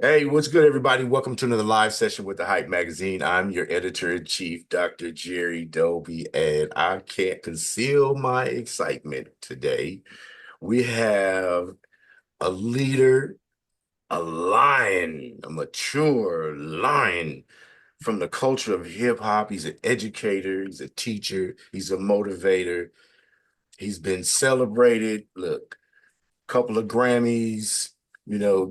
Hey, what's good, everybody? Welcome to another live session with the Hype Magazine. I'm your editor-in-chief, Dr. Jerry Dobie, and I can't conceal my excitement today. We have a leader, a lion, a mature lion from the culture of hip hop. He's an educator, he's a teacher, he's a motivator. He's been celebrated. Look, couple of Grammys,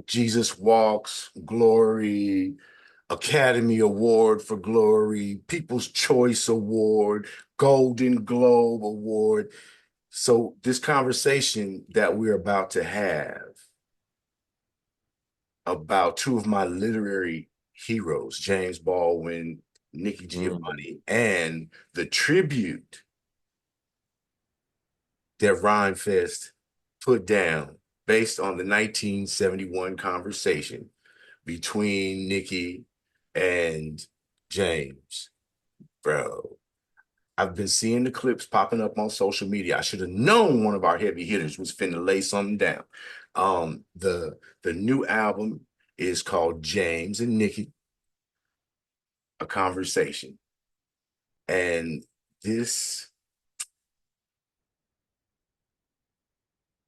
Jesus Walks, Glory, Academy Award for Glory, People's Choice Award, Golden Globe Award. So this conversation that we're about to have about two of my literary heroes, James Baldwin, Nikki Mm. Giovanni, and the tribute that Rhymefest put down based on the 1971 conversation between Nikki and James. Bro, I've been seeing the clips popping up on social media. I should have known one of our heavy hitters was finna lay something down. The new album is called James and Nikki, A Conversation. And this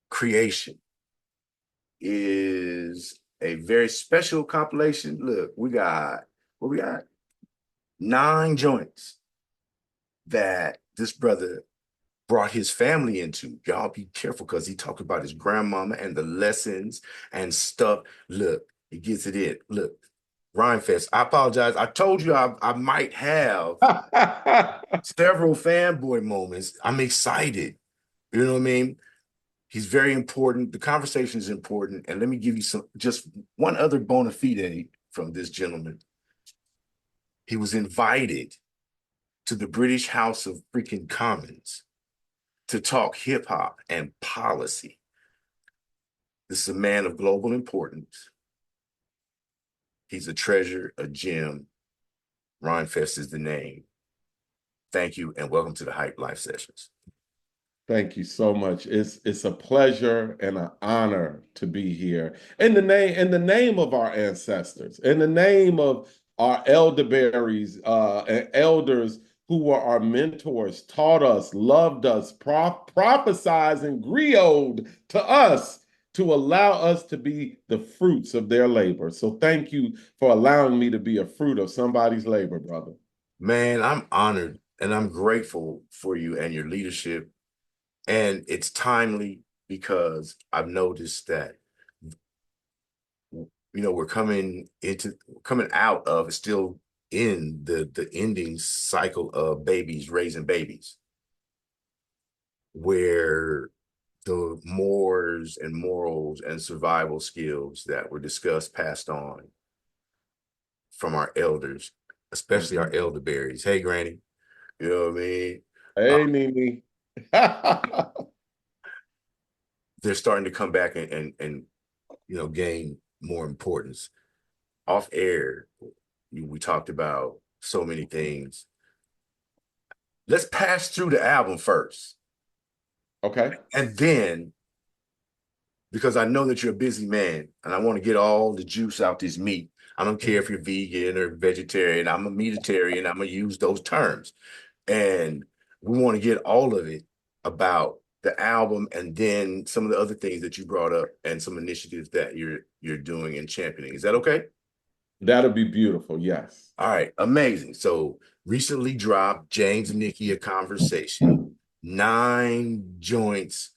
creation is a very special compilation. Look, we got what we got? 9 joints that this brother brought his family into. Y'all be careful because he talked about his grandmama and the lessons and stuff. Look, he gets it in. Look, Rhymefest. I apologize. I told you I might have several fanboy moments. I'm excited. You know what I mean? He's very important. The conversation is important. And let me give you just one other bona fide from this gentleman. He was invited to the British House of freaking Commons to talk hip hop and policy. This is a man of global importance. He's a treasure, a gem. Rhymefest is the name. Thank you and welcome to the Hype Life Sessions. Thank you so much. It's a pleasure and an honor to be here in the name of our ancestors, in the name of our elderberries and elders who were our mentors, taught us, loved us, prophesized and grioed to us to allow us to be the fruits of their labor. So thank you for allowing me to be a fruit of somebody's labor, brother. Man, I'm honored and I'm grateful for you and your leadership. And it's timely because I've noticed that we're coming out of still in the ending cycle of babies raising babies, where the mores and morals and survival skills that were discussed, passed on from our elders, especially our Mhm. elderberries. Hey, Granny, you know what I mean? Uh, Hey, Mimi. they're starting to come back and gain more importance. Off air, we talked about so many things. Let's pass through the album first, Okay. and then because I know that you're a busy man and I want to get all the juice out this meat. I don't care if you're vegan or vegetarian. I'm a meatitarian. I'm gonna use those terms. And we want to get all of it about the album and then some of the other things that you brought up and some initiatives that you're doing and championing. Is that okay? That'll be beautiful. Yes. All right, amazing. So recently dropped James and Nikki, A Conversation, 9 joints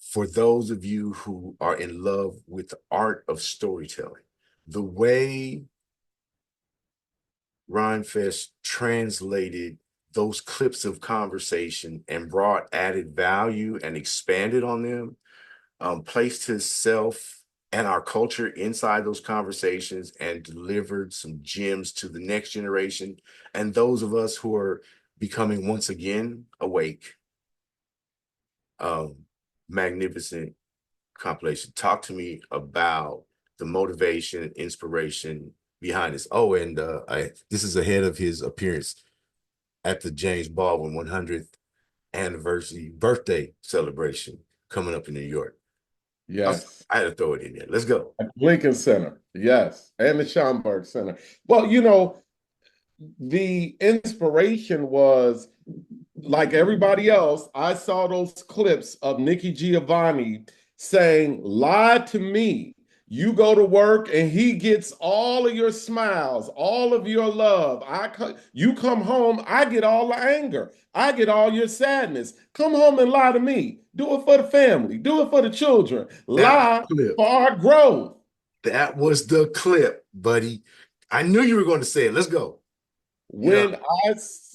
for those of you who are in love with the art of storytelling. The way Rhymefest translated those clips of conversation and brought added value and expanded on them, placed himself and our culture inside those conversations and delivered some gems to the next generation and those of us who are becoming once again awake. Um, Magnificent compilation. Talk to me about the motivation and inspiration behind this. Oh, and this is ahead of his appearance at the James Baldwin 100th anniversary birthday celebration coming up in New York. Yes. I had to throw it in there. Let's go. At Lincoln Center. Yes. And the Schomburg Center. Well, the inspiration was like everybody else. I saw those clips of Nikki Giovanni saying, "Lie to me. You go to work and he gets all of your smiles, all of your love. You come home, I get all the anger. I get all your sadness. Come home and lie to me. Do it for the family. Do it for the children. That Lie clip. for our growth." That was the clip, buddy. I knew you were going to say it. Let's go. Yeah. When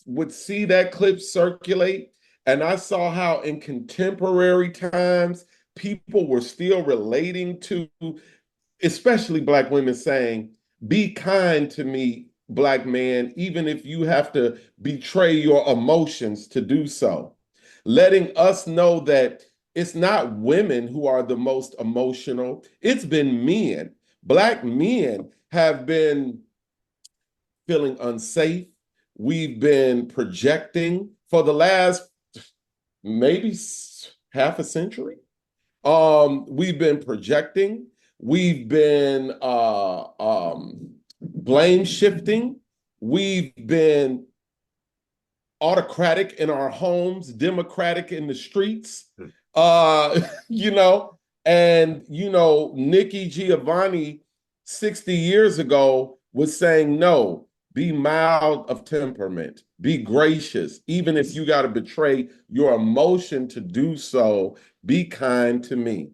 would see that clip circulate, and I saw how in contemporary times people were still relating to, especially Black women, saying, "Be kind to me, Black man, even if you have to betray your emotions to do so." Letting us know that it's not women who are the most emotional, it's been men. Black men have been feeling unsafe. We've been projecting for the last maybe half a century. We've been projecting. We've been blame shifting. We've been autocratic in our homes, democratic in the streets. Uh, you know, and Nikki Giovanni 60 years ago was saying, no, be mild of temperament, be gracious, even if you got to betray your emotion to do so, be kind to me.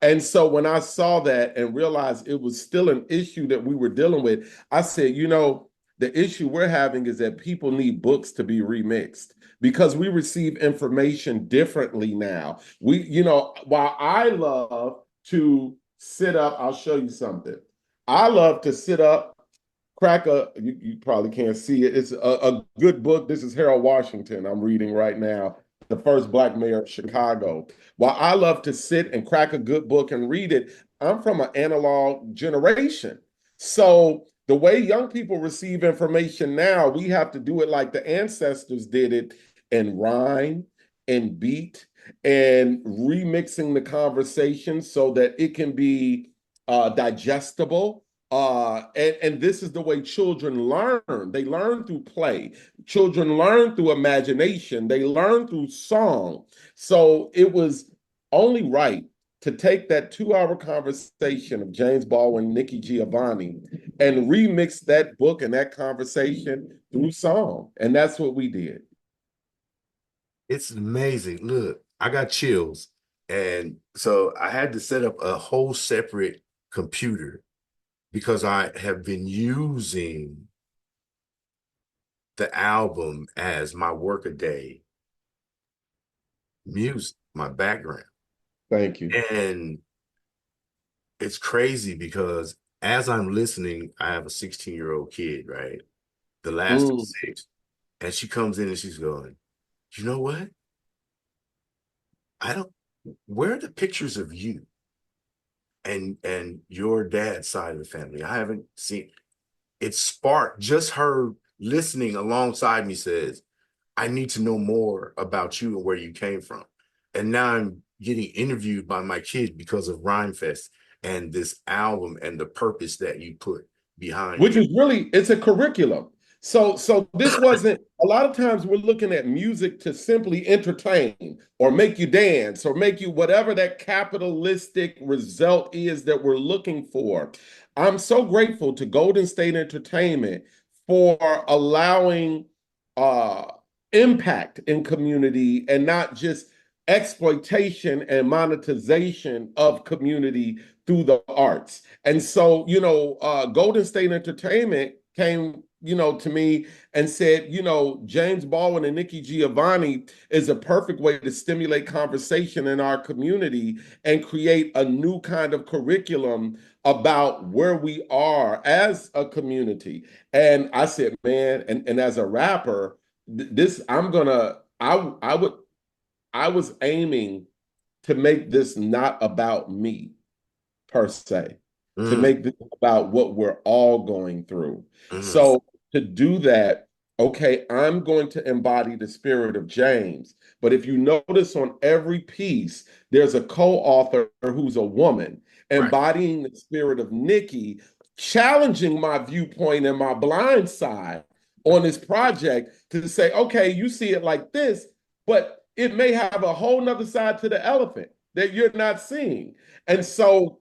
And so when I saw that and realized it was still an issue that we were dealing with, I said, the issue we're having is that people need books to be remixed because we receive information differently now. While I love to sit up, I'll show you something. I love to sit up, you probably can't see it. It's a good book. This is Harold Washington I'm reading right now, the first Black mayor of Chicago. While I love to sit and crack a good book and read it, I'm from an analog generation. So the way young people receive information now, we have to do it like the ancestors did it in rhyme and beat and remixing the conversation so that it can be digestible. And this is the way children learn. They learn through play. Children learn through imagination. They learn through song. So it was only right to take that 2 hour conversation of James Baldwin, Nikki Giovanni, and remix that book and that conversation through song. And that's what we did. It's amazing. Look, I got chills. And so I had to set up a whole separate computer because I have been using the album as my workaday music, my background. Thank you. And it's crazy because as I'm listening, I have a 16-year-old kid, right? The last of Mm. 6. And she comes in and she's going, you know what? I don't, where are the pictures of you and your dad's side of the family? I haven't seen it. Sparked just her listening alongside me says, I need to know more about you and where you came from. And now I'm getting interviewed by my kids because of Rhymefest and this album and the purpose that you put behind Which it. is really, it's a curriculum. So this wasn't, a lot of times we're looking at music to simply entertain or make you dance or make you whatever that capitalistic result is that we're looking for. I'm so grateful to Golden State Entertainment for allowing uh impact in community and not just exploitation and monetization of community through the arts. And so, Golden State Entertainment came, to me and said, James Baldwin and Nikki Giovanni is a perfect way to stimulate conversation in our community and create a new kind of curriculum about where we are as a community. And I said, man, and as a rapper, this I'm gonna I was aiming to make this not about me per se, to Mm, make this about what we're all going through. mm, So to do that, okay, I'm going to embody the spirit of James. But if you notice on every piece, there's a co-author who's a woman Right. embodying the spirit of Nikki, challenging my viewpoint and my blind side on this project to say, okay, you see it like this, but it may have a whole nother side to the elephant that you're not seeing. And so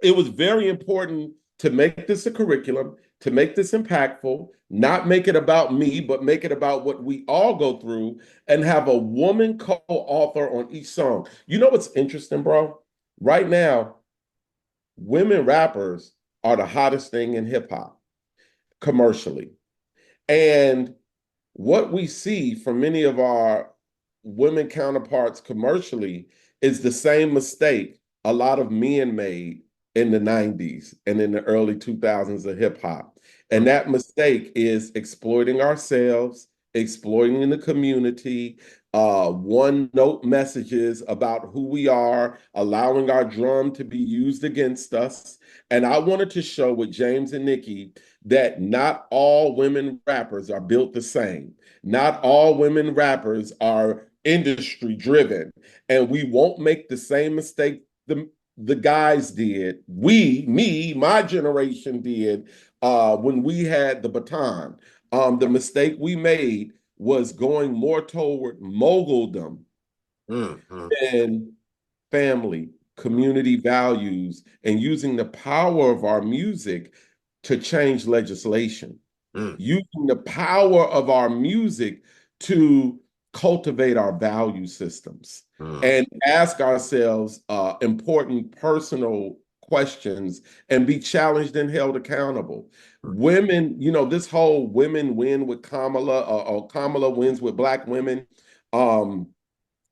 it was very important to make this a curriculum, to make this impactful, not make it about me, but make it about what we all go through and have a woman co-author on each song. You know what's interesting, bro? Right now, women rappers are the hottest thing in hip hop commercially. And what we see from many of our women counterparts commercially is the same mistake a lot of men made in the 90s and in the early 2000s of hip hop. And Mm, that mistake is exploiting ourselves, exploiting the community, one note messages about who we are, allowing our drum to be used against us. And I wanted to show with James and Nikki that not all women rappers are built the same. Not all women rappers are industry driven, and we won't make the same mistake the guys did. My generation did when we had the baton. The mistake we made was going more toward moguldom mm, than family, community values, and using the power of our music to change legislation, mm, using the power of our music to cultivate our value systems mm, and ask ourselves important personal questions and be challenged and held accountable. mm, Women, this whole women win with Kamala or Kamala wins with Black women. Um,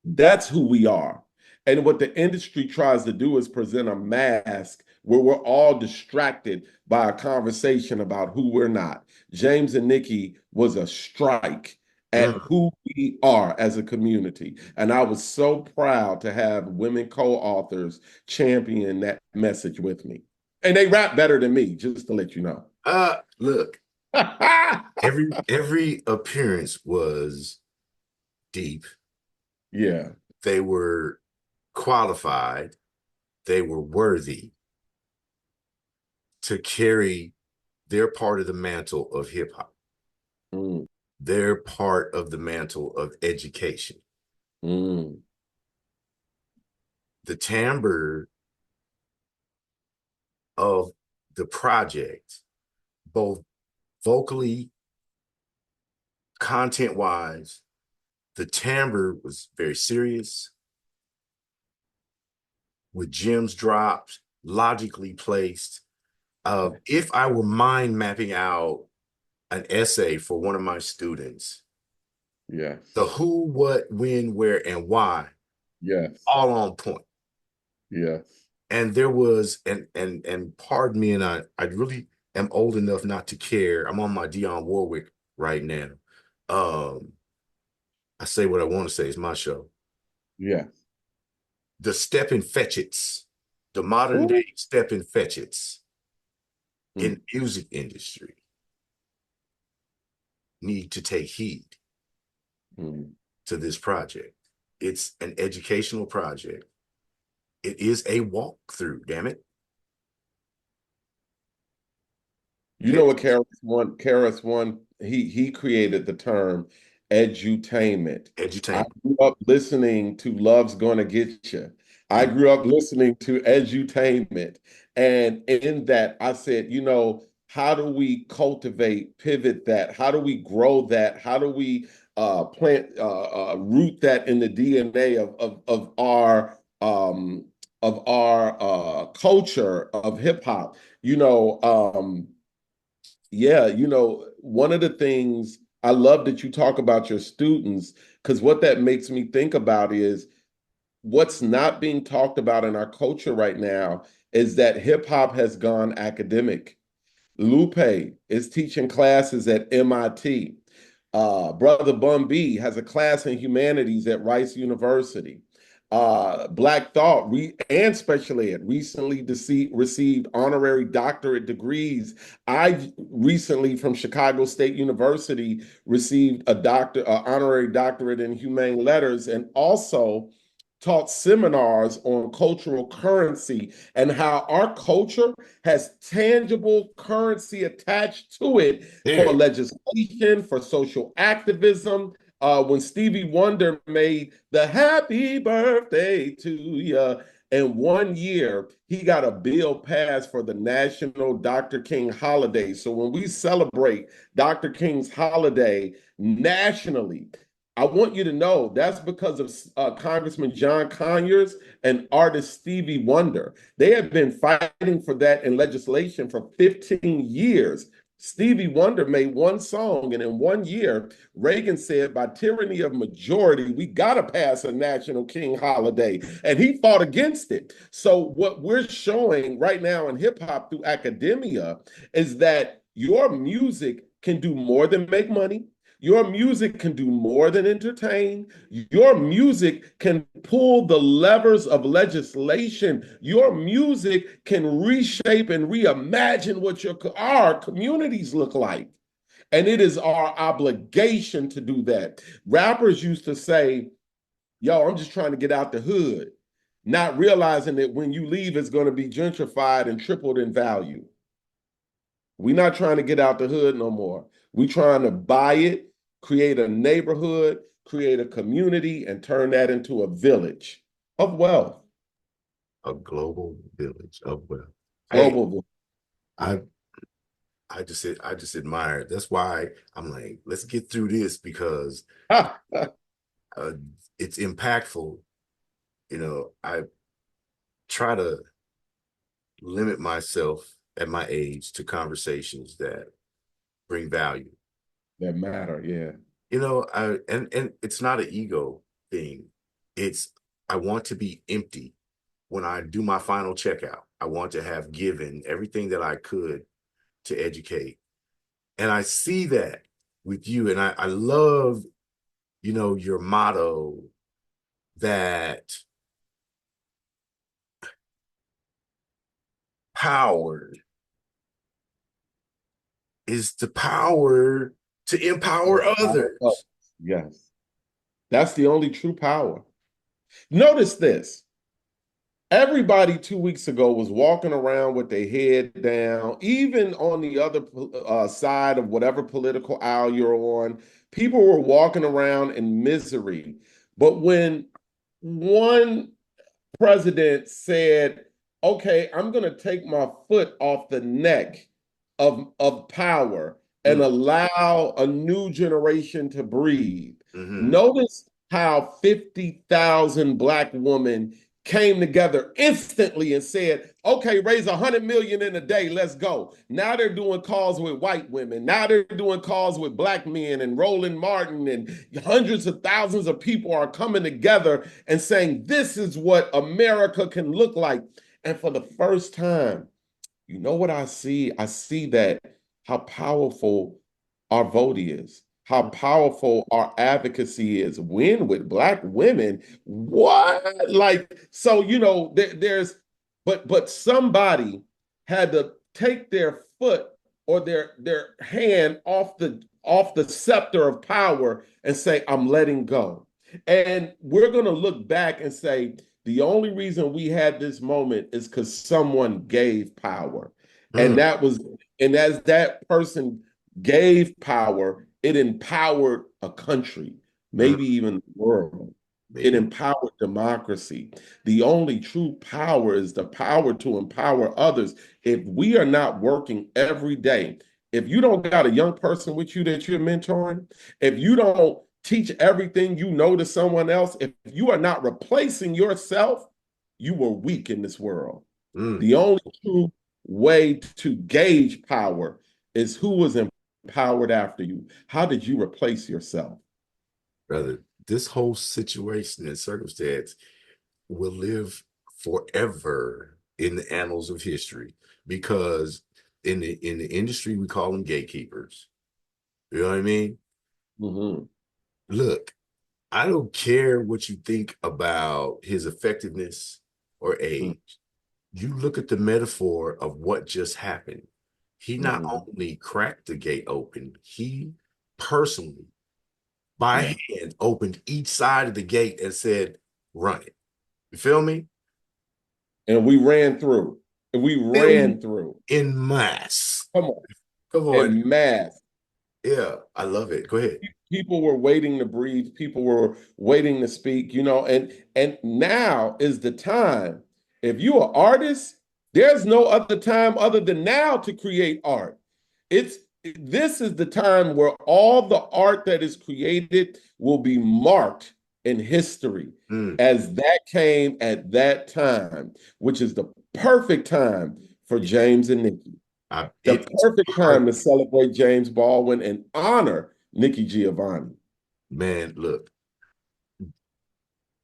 that's who we are. And what the industry tries to do is present a mask where we're all distracted by a conversation about who we're not. James and Nikki was a strike at mm. who we are as a community. And I was so proud to have women co-authors champion that message with me. And they rap better than me, just to let you know. Look, every appearance was deep. Yeah. They were qualified. They were worthy to carry their part of the mantle of hip hop, Mm, their part of the mantle of education. mm, The timbre of the project, both vocally, content wise, the timbre was very serious, with gems dropped, logically placed. If I were mind mapping out an essay for one of my students, the yes. who, what, when, where, and why, Yes. all on point. Yes. And there was, and pardon me, and I really am old enough not to care. I'm on my Dionne Warwick right now. Um, I say what I want to say. It's my show. Yes. The step and fetchits, the modern Ooh. day step and fetchits Mm, in music industry need to take heed mm. to this project. It's an educational project. It is a walkthrough, damn it. You know what Karis one, he created the term edutainment. I Edutainment. grew up listening to Love's Gonna Get You. I Mm, grew up listening to edutainment. And in that, I said, how do we cultivate, pivot that? How do we grow that? How do we root that in the DNA of our culture of hip hop? Yeah, one of the things I love that you talk about your students, because what that makes me think about is what's not being talked about in our culture right now is that hip hop has gone academic. Lupe is teaching classes at MIT. Brother Bun B has a class in humanities at Rice University. Black Thought and Special Ed recently received honorary doctorate degrees. I recently, from Chicago State University, received a honorary doctorate in humane letters, and also taught seminars on cultural currency and how our culture has tangible currency attached to it for There. legislation, for social activism. When Stevie Wonder made the Happy Birthday to Ya, in 1 year, he got a bill passed for the National Dr. King holiday. So when we celebrate Dr. King's holiday nationally, I want you to know that's because of Congressman John Conyers and artist Stevie Wonder. They have been fighting for that in legislation for 15 years. Stevie Wonder made one song, and in 1 year, Reagan said, by tyranny of majority, we got to pass a national king holiday. And he fought against it. So, what we're showing right now in hip hop through academia is that your music can do more than make money. Your music can do more than entertain. Your music can pull the levers of legislation. Your music can reshape and reimagine what our communities look like. And it is our obligation to do that. Rappers used to say, yo, I'm just trying to get out the hood, not realizing that when you leave, it's going to be gentrified and tripled in value. We're not trying to get out the hood no more. We're trying to buy it, create a neighborhood, create a community, and turn that into a village of wealth. A global village of wealth. Hey, Global. I I just admire it. That's why I'm like, let's get through this because uh, it's impactful. I try to limit myself at my age to conversations that bring value. That matter, yeah. And it's not an ego thing. It's I want to be empty when I do my final checkout. I want to have given everything that I could to educate. And I see that with you. And I love, your motto that power is the power to empower others. Yes. That's the only true power. Notice this. Everybody 2 weeks ago was walking around with their head down, even on the other side of whatever political aisle you're on. People were walking around in misery. But when one president said, okay, I'm going to take my foot off the neck of power and Mm, allow a new generation to breathe. mhm. Notice how 50,000 Black women came together instantly and said, okay, raise 100 million in a day, let's go. Now they're doing calls with white women. Now they're doing calls with Black men, and Roland Martin, and hundreds of thousands of people are coming together and saying, this is what America can look like. And for the first time, you know what I see? I see that how powerful our vote is, how powerful our advocacy is. Win with Black women. What? Like, so, but somebody had to take their foot or their hand off the scepter of power and say, I'm letting go. And we're going to look back and say, the only reason we had this moment is because someone gave power. And Mm, as that person gave power, it empowered a country, mm, maybe even the world. It maybe. empowered democracy. The only true power is the power to empower others. If we are not working every day, if you don't got a young person with you that you're mentoring, if you don't teach everything you know to someone else, if you are not replacing yourself, you were weak in this world. Mm, The only true way to gauge power is who was empowered after you. How did you replace yourself? brother, this whole situation and circumstance will live forever in the annals of history because in the industry we call them gatekeepers. You know what I mean? Mm-hmm. Look, I don't care what you think about his effectiveness or Mm, age. You look at the metaphor of what just happened. He not mhm. only cracked the gate open, he personally, by Yeah. hand, opened each side of the gate and said, run it. You feel me? And we ran through. And we Them ran through. in mass. Come on. Come on. En masse. Yeah, I love it. Go ahead. People were waiting to breathe. People were waiting to speak, and now is the time. If you're an artist, there's no other time other than now to create art. It's this is the time where all the art that is created will be marked in history Mm, as that came at that time, which is the perfect time for yeah, James and Nikki. The it is perfect time to perfect. celebrate James Baldwin and honor Nikki Giovanni. Man, look,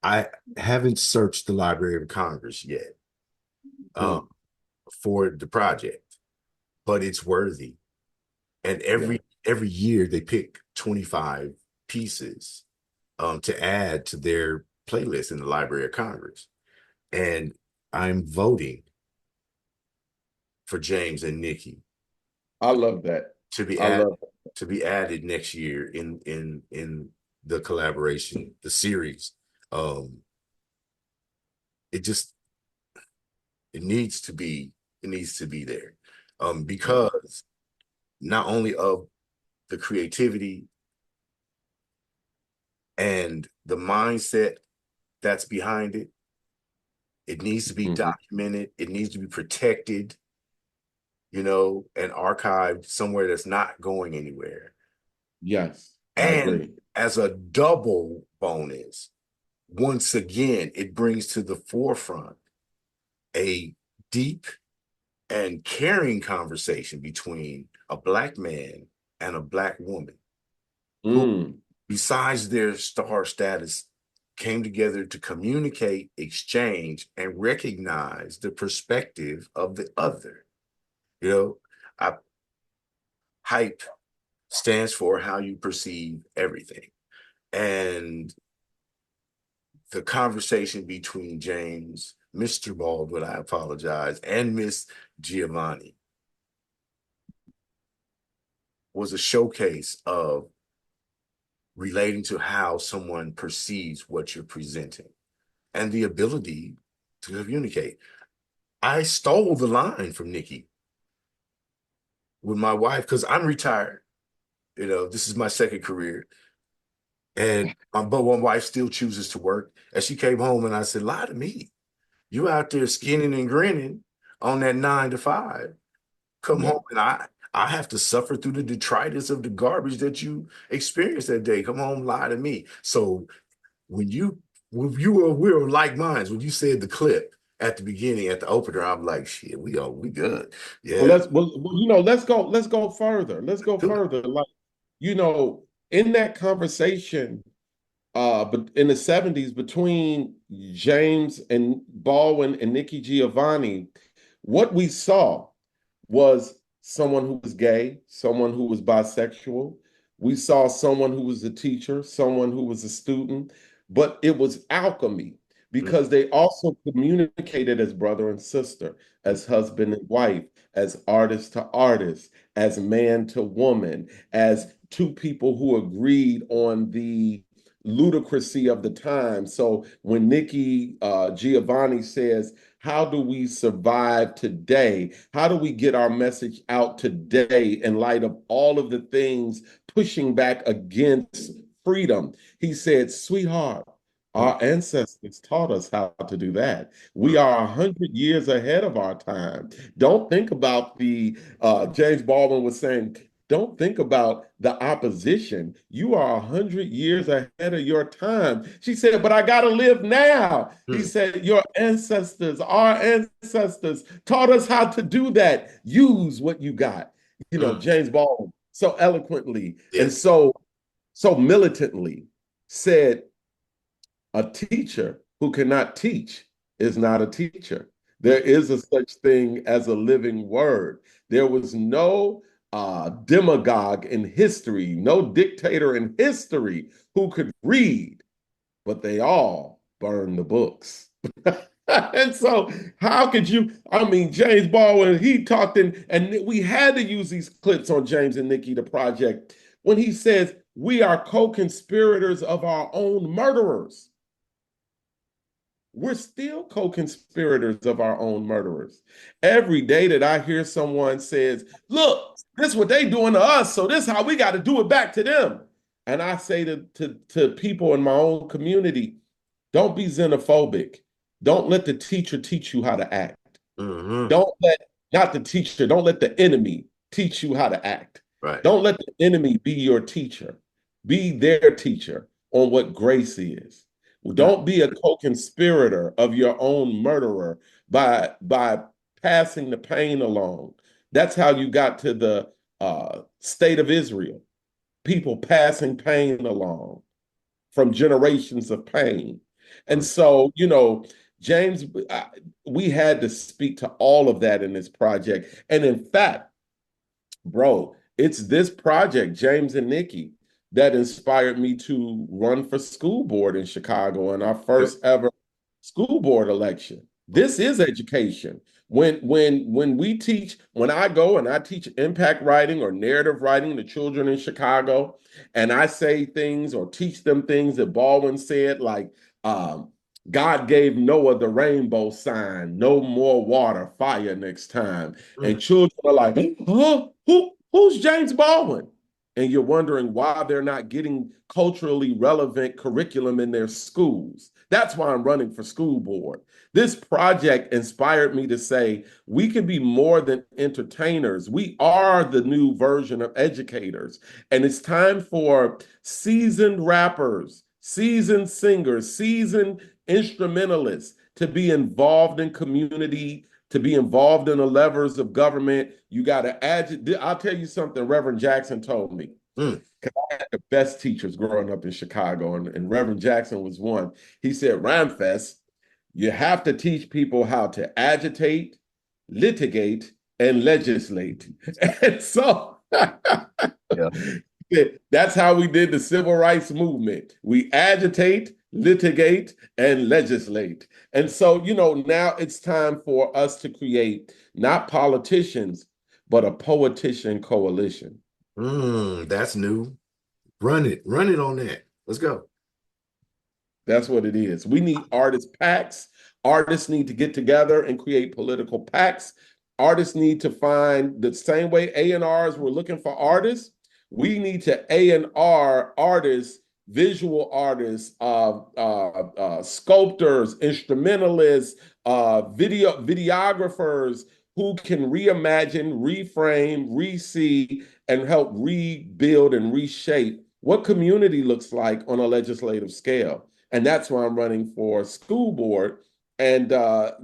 I haven't searched the Library of Congress yet Mm, um, for the project, but it's worthy. And yeah, every year they pick 25 pieces to add to their playlist in the Library of Congress. And I'm voting for James and Nikki I love that. to be I added love that. next year in the collaboration, the series. Um, it just it needs to be it needs to be there Yeah. because not only of the creativity and the mindset that's behind it, it needs to be Mhm. documented, it needs to be protected, and archived somewhere that's not going anywhere. Yes, I And agree. as a double bonus, once again, it brings to the forefront a deep and caring conversation between a Black man and a Black woman who, Mm, besides their star status, came together to communicate, exchange, and recognize the perspective of the other. You know, I, hype stands for how you perceive everything. And the conversation between James, Mr. Baldwin, I apologize, and Miss Giovanni was a showcase of relating to how someone perceives what you're presenting and the ability to communicate. I stole the line from Nikki with my wife because I'm retired. This is my second career. And but my wife still chooses to work. And she came home and I said, lie to me. You out there skinning and grinning on that 9 to 5. Come yeah. home and I have to suffer through the detritus of the garbage that you experienced that day. Come home, lie to me. So when you we were like minds when you said the clip at the beginning at the opener, I'm like, shit, we good. Well, Yeah, let's go further. Let's go do it. further. Like, in that conversation, but in the 70s between James and Baldwin and Nikki Giovanni, what we saw was someone who was gay, someone who was bisexual. We saw someone who was a teacher, someone who was a student, but it was alchemy Mm, because they also communicated as brother and sister, mm, as husband and wife, as artist to artist, as man to woman, as two people who agreed on the ludicrousy of the time. So when Nikki Giovanni says, how do we survive today? How do we get our message out today in light of all of the things pushing back against freedom? He said, sweetheart, mm, our ancestors taught us how to do that. We mm, are 100 years ahead of our time. Don't think about James Baldwin was saying, don't think about the opposition. You are 100 years ahead of your time. She said, but I got to live now. He mm, said, your ancestors, our ancestors taught us how to do that. Use what you got. mm. James Baldwin so eloquently and Yes. so militantly said, a teacher who cannot teach is not a teacher. Mm, There is a such thing as a living word. There was no demagogue in history, no dictator in history who could read. but they all burn the books. And so, how could you? I mean, James Baldwin, he talked in, and we had to use these clips on James and Nikki, the project, when he says, we are co conspirators of our own murderers. We're still co-conspirators of our own murderers. Every day that I hear someone says, look, this is what they doing to us, so this is how we got to do it back to them. And I say to people in my own community, don't be xenophobic. Don't let the teacher teach you how to act. Mm-hmm. Don't let, not the teacher, don't let the enemy teach you how to act. Right. Don't let the enemy be your teacher. Be their teacher on what grace is. Mm. Don't be a co-conspirator of your own murderer by passing the pain along. That's how you got to the state of Israel. People passing pain along from generations of pain. And Mm. so, James, we had to speak to all of that in this project. And in fact, bro, it's this project, James and Nikki, that inspired me to run for school board in Chicago in our Yep. first ever school board election. This is education. When we teach, when I go and I teach impact writing or narrative writing to children in Chicago, and I say things or teach them things that Baldwin said, like God gave Noah the rainbow sign, no more water, fire next time. And Mm. children are like, huh? Who's James Baldwin? And you're wondering why they're not getting culturally relevant curriculum in their schools. That's why I'm running for school board. This project inspired me to say we can be more than entertainers. We are the new version of educators. And it's time for seasoned rappers, seasoned singers, seasoned instrumentalists to be involved in community, to be involved in the levers of government. You got to agitate. I'll tell you something Reverend Jackson told me. Mm. I had the best teachers growing up in Chicago, and Reverend Jackson was one. He said, Rhymefest, you have to teach people how to agitate, litigate, and legislate. And so Yeah. that's how we did the civil rights movement. We agitate, litigate, and legislate. And so, now it's time for us to create not politicians, but a poetition coalition. That's new. Run it. Run it on that. Let's go. That's what it is. We need artist packs. Artists need to get together and create political packs. Artists need to find the same way A&Rs were looking for artists. We need to A&R artists, visual artists, sculptors, instrumentalists, videographers who can reimagine, reframe, re-see, and help rebuild and reshape what community looks like on a legislative scale. And that's why I'm running for school board. And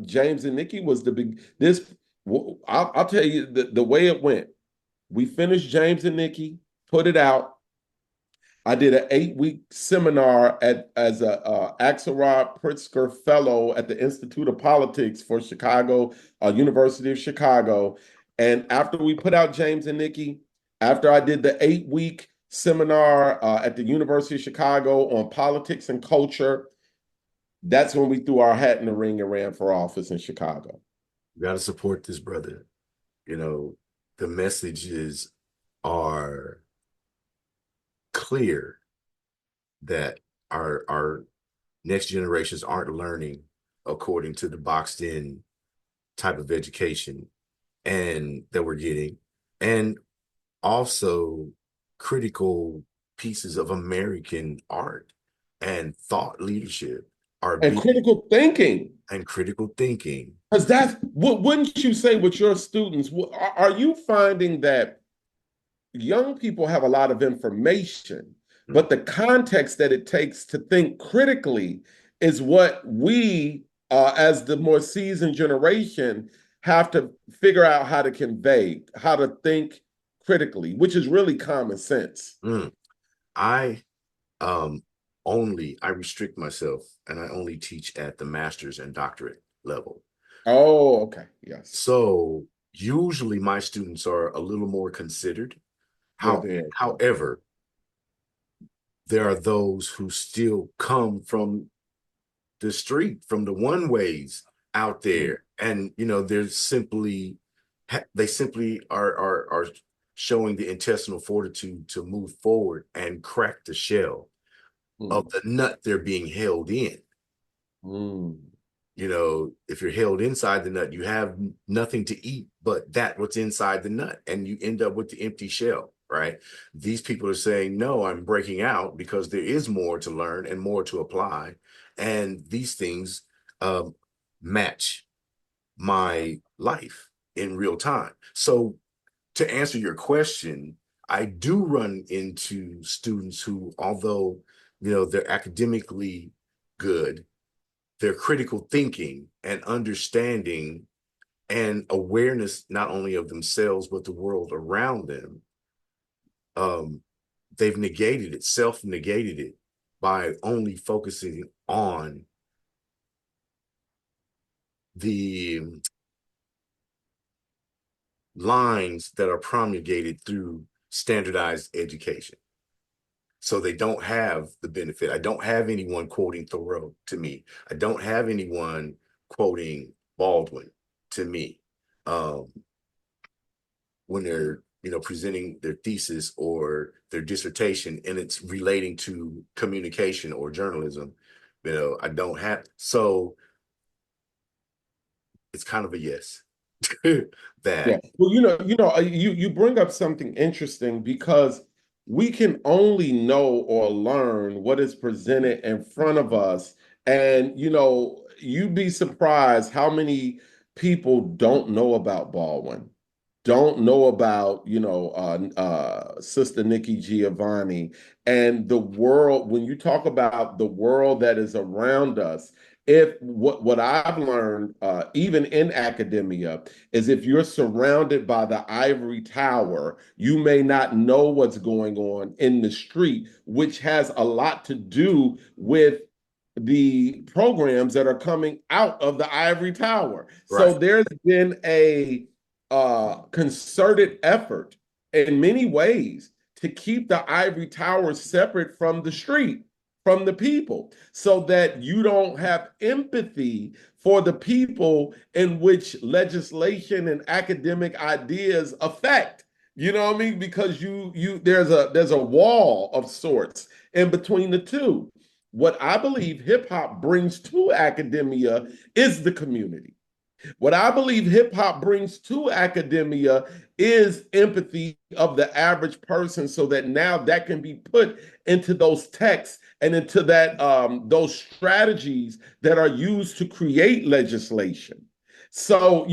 James and Nikki was the big this. I'll tell you the way it went. We finished James and Nikki, put it out. I did an 8-week seminar as a Axelrod Pritzker Fellow at the Institute of Politics for Chicago, University of Chicago. And after we put out James and Nikki, after I did the 8-week seminar at the University of Chicago on politics and culture, that's when we threw our hat in the ring and ran for office in Chicago. You got to support this brother. You know, the messages are clear that our next generations aren't learning according to the boxed in type of education and that we're getting, and also critical pieces of American art and thought leadership are And being critical thinking. and critical thinking. Because that's what wouldn't you say with your students? Are you finding that young people have a lot of information, Mm. but the context that it takes to think critically is what we, as the more seasoned generation, have to figure out how to convey, how to think critically, which is really common sense. Mm. I um I restrict myself and I only teach at the master's and doctorate level. Oh, okay. Yes. So usually my students are a little more considered. They're there. However, there are those who still come from the street, from the one ways out Mm, there, and they're simply they simply are showing the intestinal fortitude to move forward and crack the shell of mm, the nut they're being held in. mm. If you're held inside the nut, you have nothing to eat but that what's inside the nut, and you end up with the empty shell, right? These people are saying, no, I'm breaking out because there is more to learn and more to apply. And these things um, match my life in real time. So to answer your question, I do run into students who, although, they're academically good, their critical thinking and understanding and awareness not only of themselves but the world around them, um, they've negated it, self-negated it by only focusing on the lines that are promulgated through standardized education. So they don't have the benefit. I don't have anyone quoting Thoreau to me. I don't have anyone quoting Baldwin to me. Um, when they're presenting their thesis or their dissertation and it's relating to communication or journalism, I don't have. So it's kind of a yes. Yeah. That Well, you bring up something interesting because we can only know or learn what is presented in front of us. And, you'd be surprised how many people don't know about Baldwin, don't know about, Sister Nikki Giovanni and the world. When you talk about the world that is around us, if what I've learned, even in academia, is if you're surrounded by the ivory tower, you may not know what's going on in the street, which has a lot to do with the programs that are coming out of the ivory tower. So right, there's been a concerted effort in many ways to keep the ivory tower separate from the street, from the people, so that you don't have empathy for the people in which legislation and academic ideas affect. You know what I mean? Because there's a wall of sorts in between the two. What I believe hip hop brings to academia is the community. What I believe hip hop brings to academia is empathy of the average person, so that now that can be put into those texts and into those strategies that are used to create legislation. So,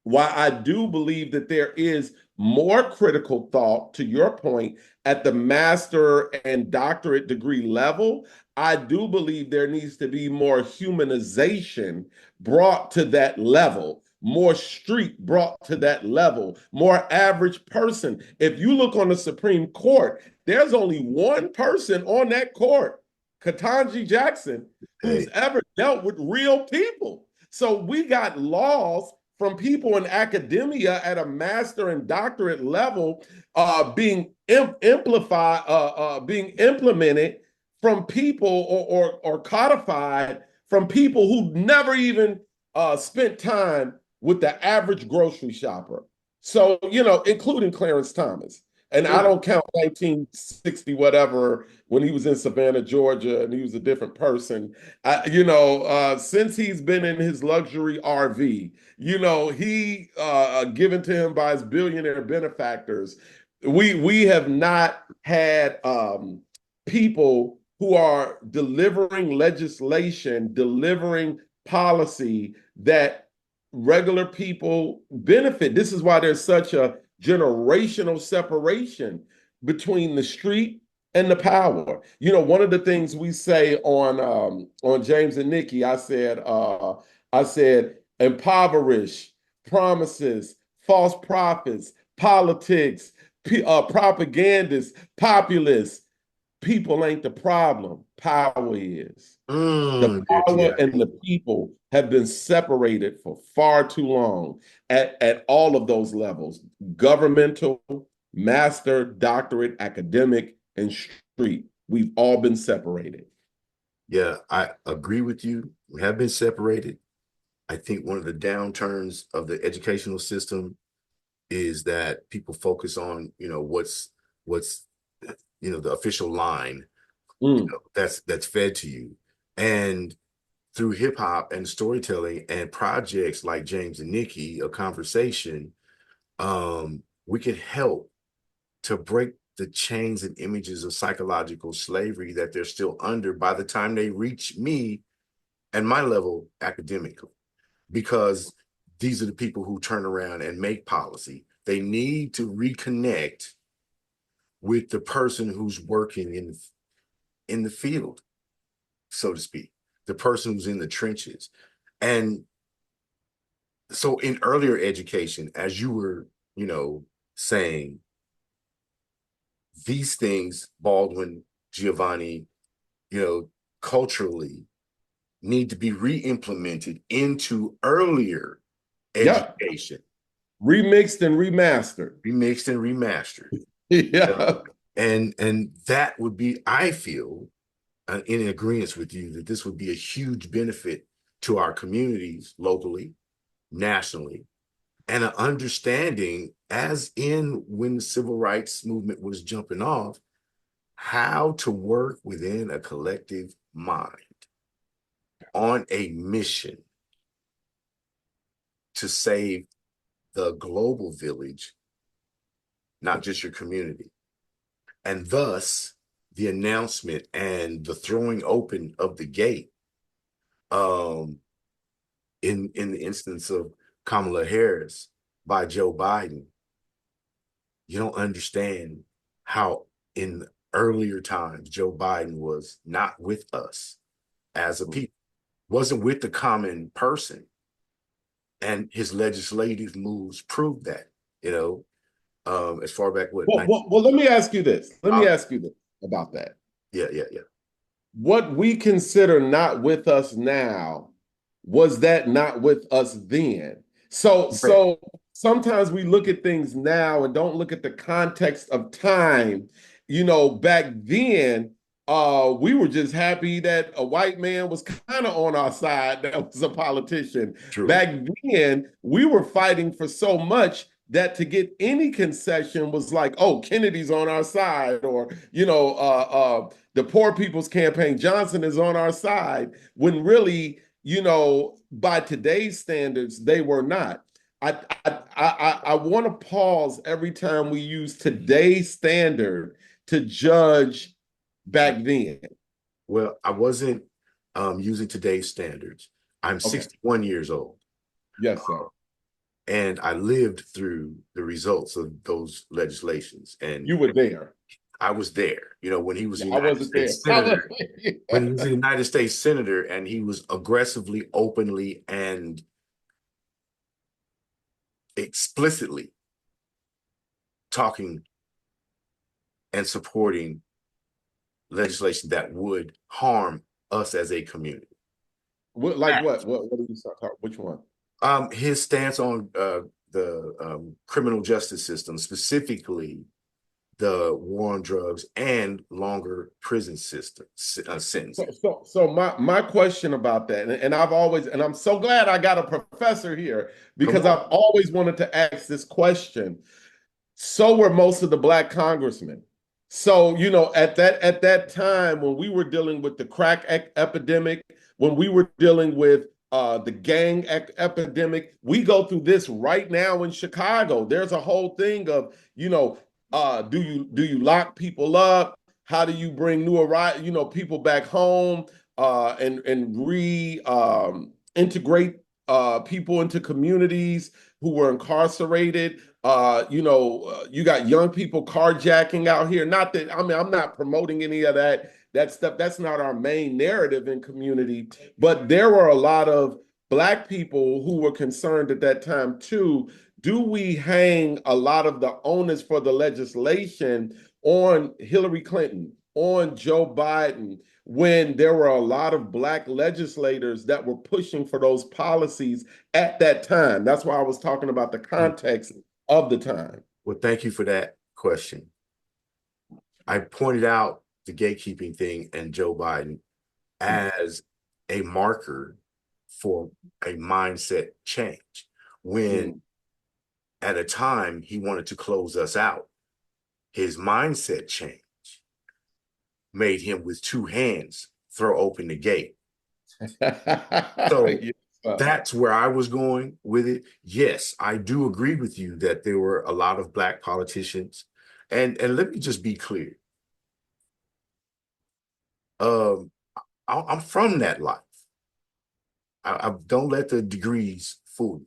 while I do believe that there is more critical thought, to your point, at the master and doctorate degree level, I do believe there needs to be more humanization brought to that level, more street brought to that level, more average person. If you look on the Supreme Court, there's only one person on that court, Ketanji Jackson, who's hey, ever dealt with real people. So we got laws from people in academia at a master and doctorate level being implemented from people, or codified from people who never even spent time with the average grocery shopper. So, including Clarence Thomas. And I sure. don't count 1960 whatever when he was in Savannah, Georgia, and he was a different person. Since he's been in his luxury RV, he given to him by his billionaire benefactors. We have not had people who are delivering legislation, delivering policy that regular people benefit. This is why there's such a generational separation between the street and the power. One of the things we say on James and Nikki, I said impoverish, promises, false prophets, politics, propagandists, populists. People ain't the problem. Power is. The There you power got and it. the people have been separated for far too long at all of those levels: governmental, master, doctorate, academic, and street. We've all been separated. Yeah, I agree with you. We have been separated. I think one of the downturns of the educational system is that people focus on, what's the official line, Mm. that's fed to you. And through hip hop and storytelling and projects like James and Nikki, a conversation, we can help to break the chains and images of psychological slavery that they're still under by the time they reach me and my level academically, because these are the people who turn around and make policy. They need to reconnect with the person who's working in the field, so to speak, the person who's in the trenches. And so in earlier education, as you were, saying, these things, Baldwin, Giovanni, culturally need to be re-implemented into earlier Yep. education, Remixed and remastered. remixed and remastered. Yeah. And that would be, I feel, in agreement with you, that this would be a huge benefit to our communities locally, nationally, and an understanding, as in when the civil rights movement was jumping off, how to work within a collective mind on a mission to save the global village, not just your community. And thus, the announcement and the throwing open of the gate, um, in the instance of Kamala Harris by Joe Biden, you don't understand how in earlier times Joe Biden was not with us as a people, wasn't with the common person, and his legislative moves proved that. You know, as far back what Well, let me ask you this. Let me ask you this about that. yeah. What we consider not with us now, was that not with us then? So, Correct. so sometimes we look at things now and don't look at the context of time. Back then, we were just happy that a white man was kind of on our side that was a politician. True. Back then, we were fighting for so much that to get any concession was like, oh, Kennedy's on our side, or the Poor People's Campaign, Johnson is on our side, when really, by today's standards, they were not. I want to pause every time we use today's standard to judge back then. Well, I wasn't using today's standards. I'm Okay. 61 years old, Yes, sir. and I lived through the results of those legislations. And You were there. I was there, when he was a Yeah, I United wasn't there. States Senator, when he was a United States Senator, and he was aggressively, openly, and explicitly talking and supporting legislation that would harm us as a community. Like what? What did you start talking? Which one? His stance on the criminal justice system, specifically the war on drugs and longer prison system sentencing. So my question about that, and I've always, and I'm so glad I got a professor here Come because on. I've always wanted to ask this question. So were most of the black congressmen. So, at that time when we were dealing with the crack epidemic, when we were dealing with the gang epidemic, we go through this right now in Chicago. There's a whole thing of, do you lock people up? How do you bring people back home, and integrate people into communities who were incarcerated? You got young people carjacking out here. Not that, I mean, I'm not promoting any of that stuff. That's not our main narrative in community. But there were a lot of black people who were concerned at that time too. Do we hang a lot of the onus for the legislation on Hillary Clinton, on Joe Biden, when there were a lot of black legislators that were pushing for those policies at that time? That's why I was talking about the context of the time. Well, thank you for that question. I pointed out the gatekeeping thing and Joe Biden as a marker for a mindset change when Mm. at a time he wanted to close us out. His mindset change made him with two hands throw open the gate. So Yes, sir. that's where I was going with it. Yes, I do agree with you that there were a lot of black politicians. And let me just be clear. Um, I'm from that life. I don't let the degrees fool you.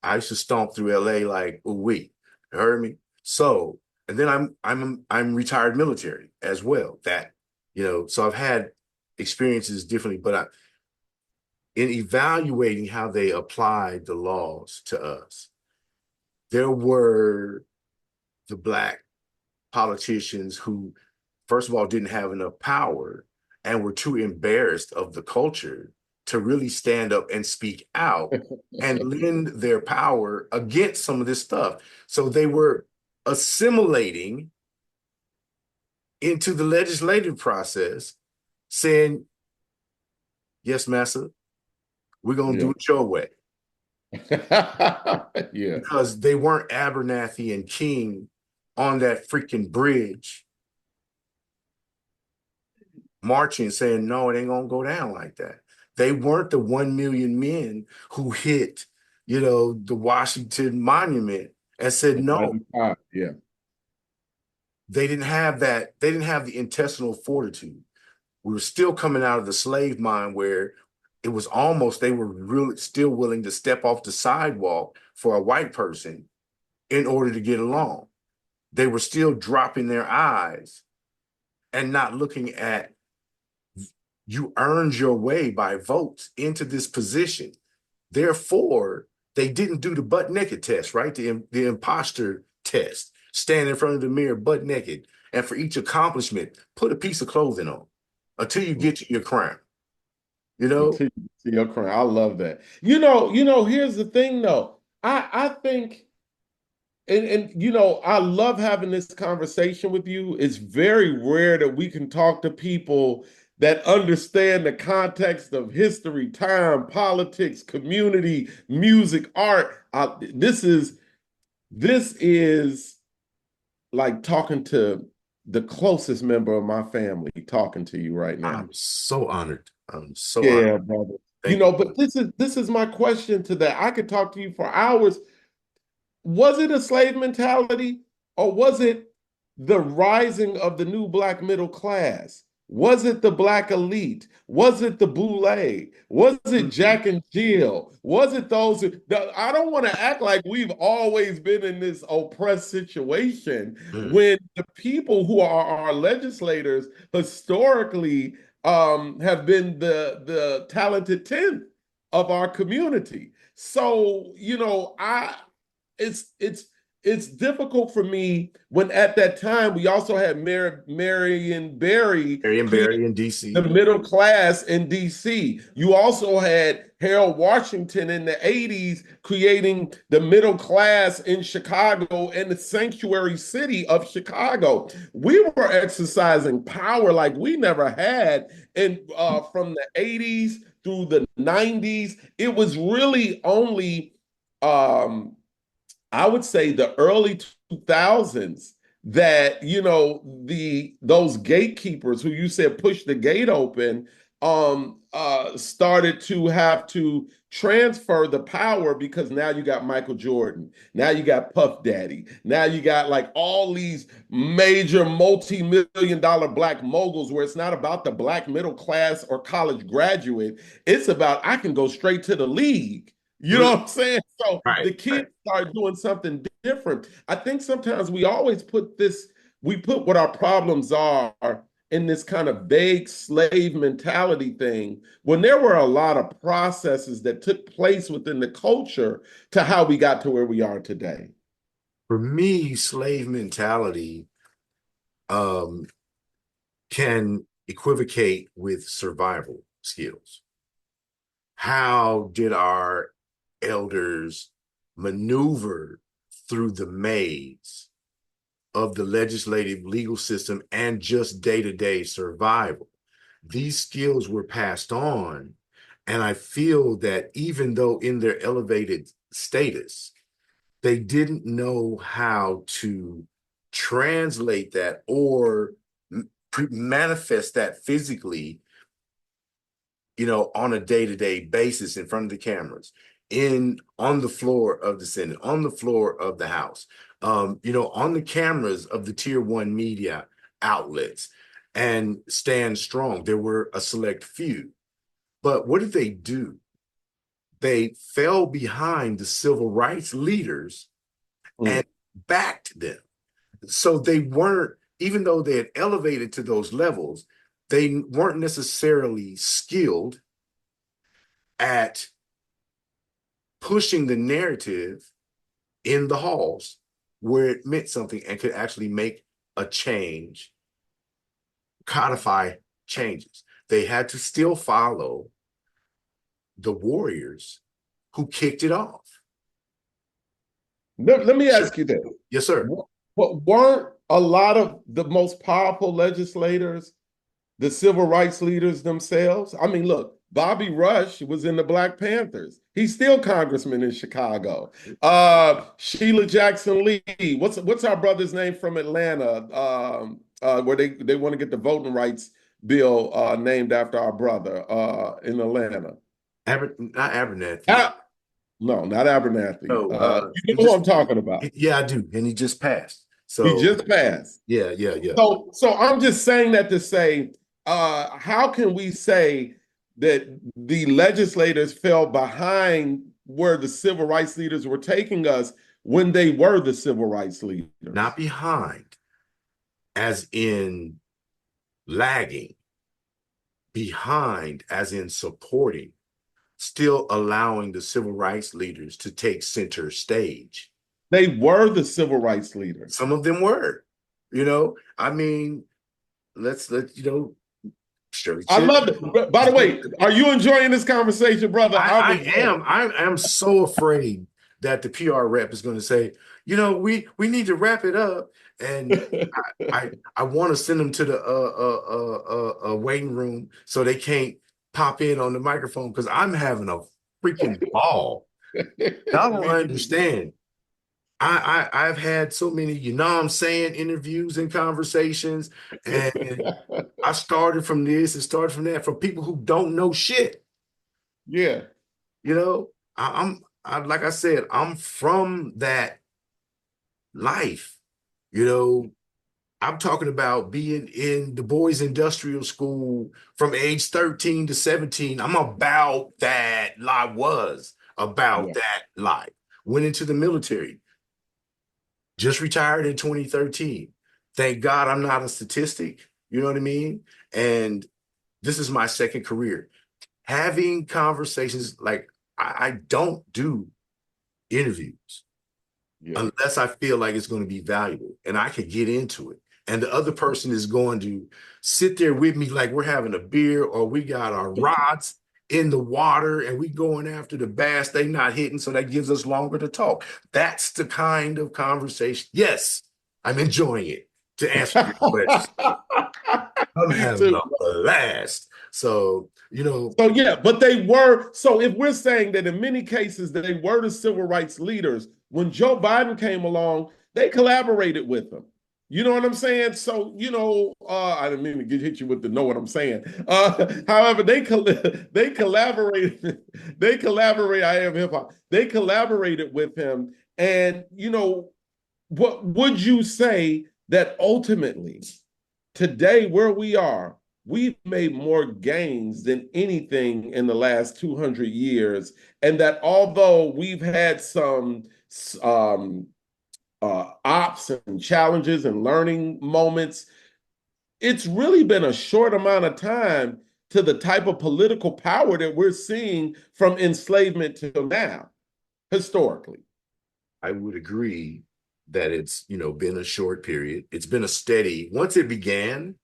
I used to stomp through LA like, oh wait, you heard me? So, and then I'm retired military as well. That, so I've had experiences differently, but in evaluating how they applied the laws to us, there were the black politicians who, first of all, didn't have enough power and were too embarrassed of the culture to really stand up and speak out and lend their power against some of this stuff. So they were assimilating into the legislative process, saying, yes, massa, we're going to do Yeah. it your way. Yeah. Because they weren't Abernathy and King on that freaking bridge marching, saying, no, it ain't going to go down like that. They weren't the 1 million men who hit, the Washington Monument and said, no, 95. Yeah. they didn't have that. They didn't have the intestinal fortitude. We were still coming out of the slave mind where it was almost, they were really still willing to step off the sidewalk for a white person in order to get along. They were still dropping their eyes and not looking at, you earned your way by votes into this position. Therefore, they didn't do the butt naked test, right? The imposter test. Stand in front of the mirror butt naked. And for each accomplishment, put a piece of clothing on until you get to your crown. You know, Until you see your crown. I love that. Here's the thing though. I think I love having this conversation with you. It's very rare that we can talk to people that understand the context of history, time, politics, community, music, art. This is like talking to the closest member of my family talking to you right now. I'm so honored. I'm so honored. Yeah, brother. Thank you. But this is my question to that. I could talk to you for hours. Was it a slave mentality or was it the rising of the new black middle class? Was it the black elite? Was it the boule? Was it Mhm. Jack and Jill? Was it those? I don't want to act like we've always been in this oppressed situation Mhm. when the people who are our legislators historically have been the talented tenth of our community. So, it's difficult for me when at that time we also had Marion Barry Marion create Barry in the DC. middle class in DC. You also had Harold Washington in the 80s creating the middle class in Chicago and the sanctuary city of Chicago. We were exercising power like we never had. And from the 80s through the 90s, it was really only um, I would say the early 2000s that those gatekeepers who you said pushed the gate open started to have to transfer the power because now you got Michael Jordan, now you got Puff Daddy, now you got like all these major multi-million dollar black moguls where it's not about the black middle class or college graduate, it's about I can go straight to the league. You know Mhm. what I'm saying? So Right, the right. kids start doing something different. I think sometimes we put what our problems are in this kind of vague slave mentality thing when there were a lot of processes that took place within the culture to how we got to where we are today. For me, slave mentality um, can equivocate with survival skills. How did our elders maneuver through the maze of the legislative legal system and just day-to-day survival. These skills were passed on, and I feel that even though in their elevated status, they didn't know how to translate that or manifest that physically, on a day-to-day basis in front of the cameras, on the floor of the Senate, on the floor of the House, on the cameras of the tier one media outlets, and stand strong. There were a select few. But what did they do? They fell behind the civil rights leaders and Mm. backed them. So they weren't, even though they had elevated to those levels, they weren't necessarily skilled at pushing the narrative in the halls where it meant something and could actually make a change, codify changes. They had to still follow the warriors who kicked it off. Let me Sure. ask you this. Yes, sir. But weren't a lot of the most powerful legislators the civil rights leaders themselves? I mean, look, Bobby Rush was in the Black Panthers. He's still congressman in Chicago. Sheila Jackson Lee. What's our brother's name from Atlanta? Where they want to get the voting rights bill named after our brother in Atlanta. Not Abernathy. Ah, no, not Abernathy. No, You know who I'm talking about. yeah, I do. And he just passed. He So just passed. yeah, yeah, yeah. So I'm just saying that to say, how can we say that the legislators fell behind where the civil rights leaders were taking us when they were the civil rights Not leaders? behind, as in lagging, behind, as in supporting, still allowing the civil rights leaders to take center stage. They were the civil rights leaders. Some of them were, I mean, let Shirley I Chisholm. love it. By the way, are you enjoying this conversation, brother? I'm I enjoying am. I am so afraid that the PR rep is going to say, we need to wrap it up, and I want to send them to the waiting room so they can't pop in on the microphone because I'm having a freaking ball. Y'all don't it. understand. I've had so many, I'm saying, interviews and conversations, and I started from this and started from that from people who don't know shit. Yeah. You know, like I said, I'm from that life. You know, I'm talking about being in the boys' industrial school from age 13 to 17. I'm about that. I was about Yeah. that life. Went into the military, just retired in 2013. Thank God I'm not a statistic. You know what I mean? And this is my second career. Having conversations like I don't do interviews Yeah. unless I feel like it's going to be valuable and I could get into it. And the other person is going to sit there with me like we're having a beer or we got our rods in the water and we going after the bass they not hitting. So that gives us longer to talk. That's the kind of conversation. Yes, I'm enjoying it, to answer your question. I'm having So a blast. So, So yeah, but they were. So if we're saying that in many cases they were the civil rights leaders, when Joe Biden came along, they collaborated with them. You know what I'm saying? So I didn't mean to hit you with the know what I'm saying. However, they collaborated. They collaborate. I am hip hop. They collaborated with him, and what would you say that ultimately today where we are? We've made more gains than anything in the last 200 years. And that although we've had some um, ops and challenges and learning moments, it's really been a short amount of time to the type of political power that we're seeing from enslavement to now, historically. I would agree that it's, been a short period. It's been a steady, once it began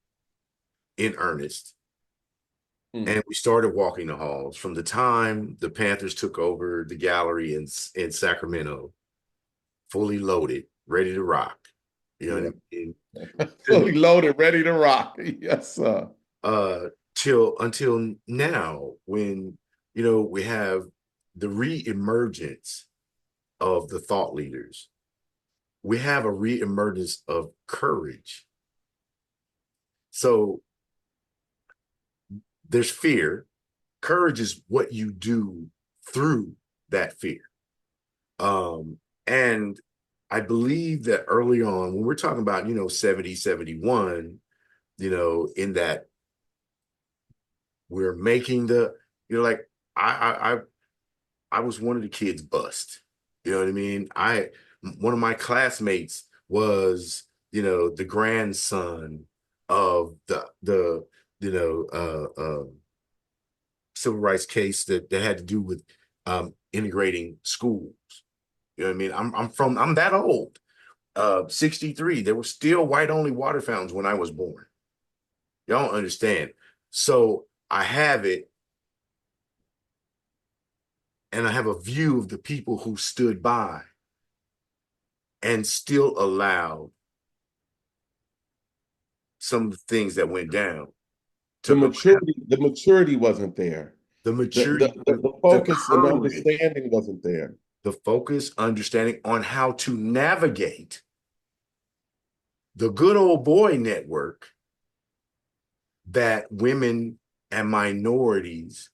in earnest, Mm. and we started walking the halls from the time the Panthers took over the gallery in Sacramento, fully loaded, ready to rock. You know what Yeah. I mean? Fully loaded, ready to rock. Yes, sir. Till until now, when we have the re-emergence of the thought leaders, we have a re-emergence of courage. So there's fear. Courage is what you do through that fear. And I believe that early on, when we're talking about, 70, 71, in that we're making like I was one of the kids bust. You know what I mean? One of my classmates was, the grandson of the civil rights case that had to do with integrating schools. You know what I mean? I'm that old. 63. There were still white only water fountains when I was born. Y'all don't understand. So I have it, and I have a view of the people who stood by and still allowed some of the things that went down to allow The maturity wasn't there. the maturity, The the focus and courage, understanding wasn't there. the focus, understanding on how to navigate the good old boy network that women and minorities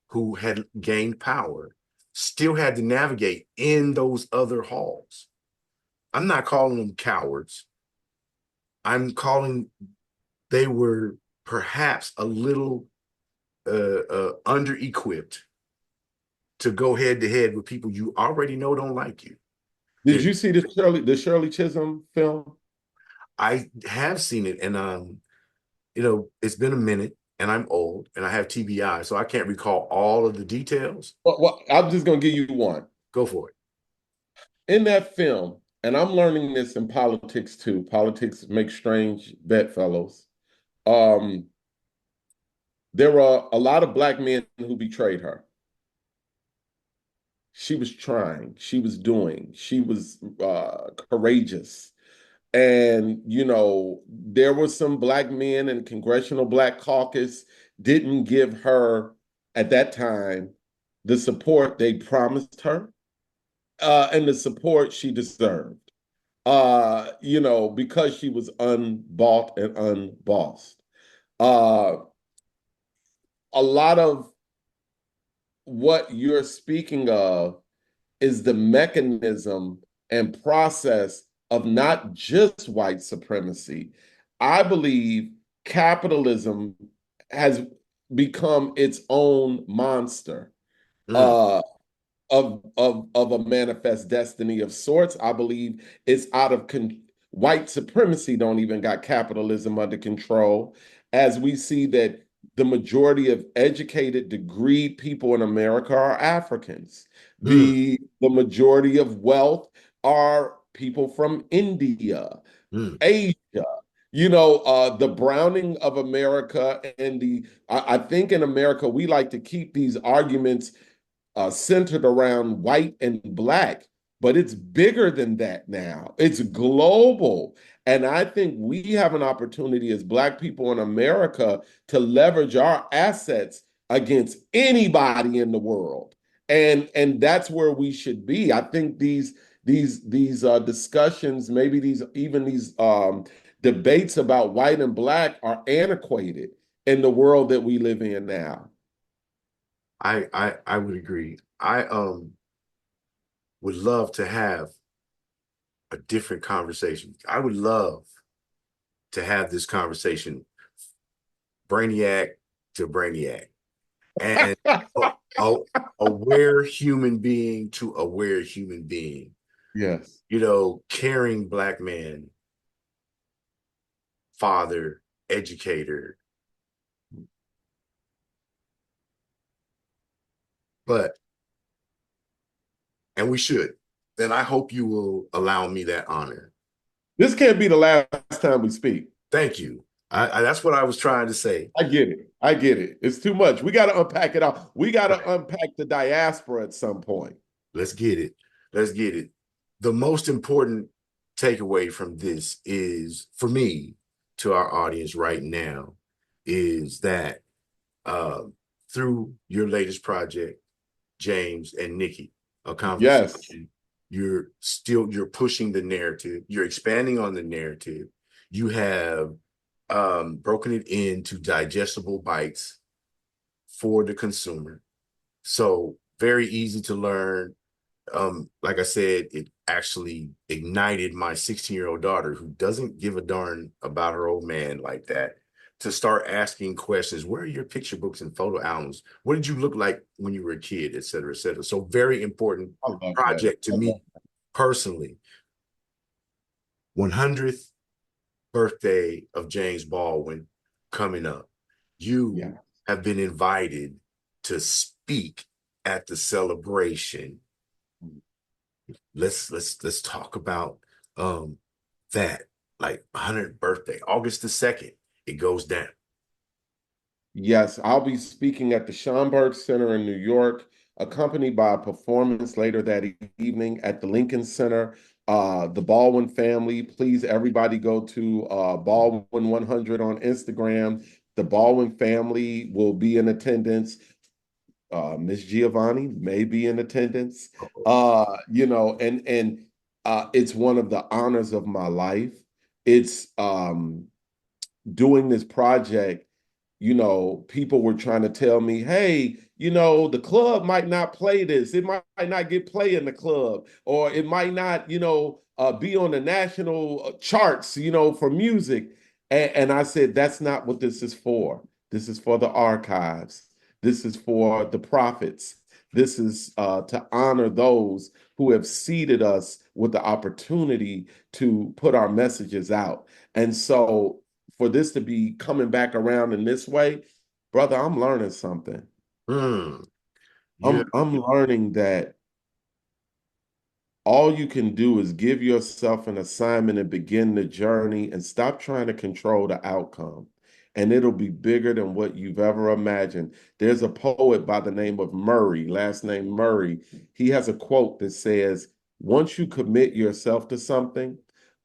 who had gained power still had to navigate in those other halls. I'm not calling them cowards. I'm calling they were perhaps a little under equipped to go head to head with people you already know don't like you. Did There's, you see the Shirley Chisholm film? I have seen it, and it's been a minute, and I'm old, and I have TBI, so I can't recall all of the details. I'm just gonna give you one. Go for it. In that film, and I'm learning this in politics too. Politics makes strange bedfellows. Um, there were a lot of black men who betrayed her. She was trying, she was doing, she was courageous. And, there were some black men in Congressional Black Caucus didn't give her at that time the support they promised her and the support she deserved. Because she was unbought and unbossed. Uh, a lot of what you're speaking of is the mechanism and process of not just white supremacy. I believe capitalism has become its own monster. Mm, Uh, of a manifest destiny of sorts. I believe it's out of white supremacy don't even got capitalism under control, as we see that the majority of educated, degreed people in America are Africans. mm, The majority of wealth are people from India, mm. Asia. The browning of America and I think in America we like to keep these arguments centered around white and black, but it's bigger than that now. It's global. And I think we have an opportunity as black people in America to leverage our assets against anybody in the world. And that's where we should be. I think these discussions, maybe these debates about white and black are antiquated in the world that we live in now. I would agree. I would love to have a different conversation. I would love to have this conversation, brainiac to brainiac, and a, a aware human being to aware human being. Yes. Caring black man, father, educator, but and we should. And I hope you will allow me that honor. This can't be the last time we speak. Thank you. That's what I was trying to say. I get it. I get it. It's too much. We got to unpack it all. We got to unpack the diaspora at some point. Let's get it. Let's get it. The most important. takeaway from this is, for me, to our audience right now, is that uh, through your latest project, James and Nikki, a Yes. conversation, you're pushing the narrative, you're expanding on the narrative, you have broken it into digestible bites for the consumer. So very easy to learn. Like I said, it actually ignited my 16-year-old daughter, who doesn't give a darn about her old man like that, to start asking questions. Where are your picture books and photo albums? What did you look like when you were a kid, et cetera, et cetera? So very important I love that. project to I love me personally. 100th birthday of James Baldwin coming up. You Yeah. have been invited to speak at the celebration. Let's talk about um that, like 100th birthday, August the 2nd, it goes down. Yes, I'll be speaking at the Schomburg Center in New York, accompanied by a performance later that evening at the Lincoln Center. The Baldwin family, please, everybody go to Baldwin 100 on Instagram. The Baldwin family will be in attendance. Miss Giovanni may be in attendance. And it's one of the honors of my life. It's doing this project, people were trying to tell me, hey, the club might not play this. It might not get play in the club, or it might not, be on the national charts, for music. And I said, that's not what this is for. This is for the archives. This is for the prophets. This is to honor those who have seeded us with the opportunity to put our messages out. And so for this to be coming back around in this way, brother, I'm learning something. Mm, yeah. I'm learning that all you can do is give yourself an assignment and begin the journey and stop trying to control the outcome. And it'll be bigger than what you've ever imagined. There's a poet by the name of Murray, last name Murray. He has a quote that says, once you commit yourself to something,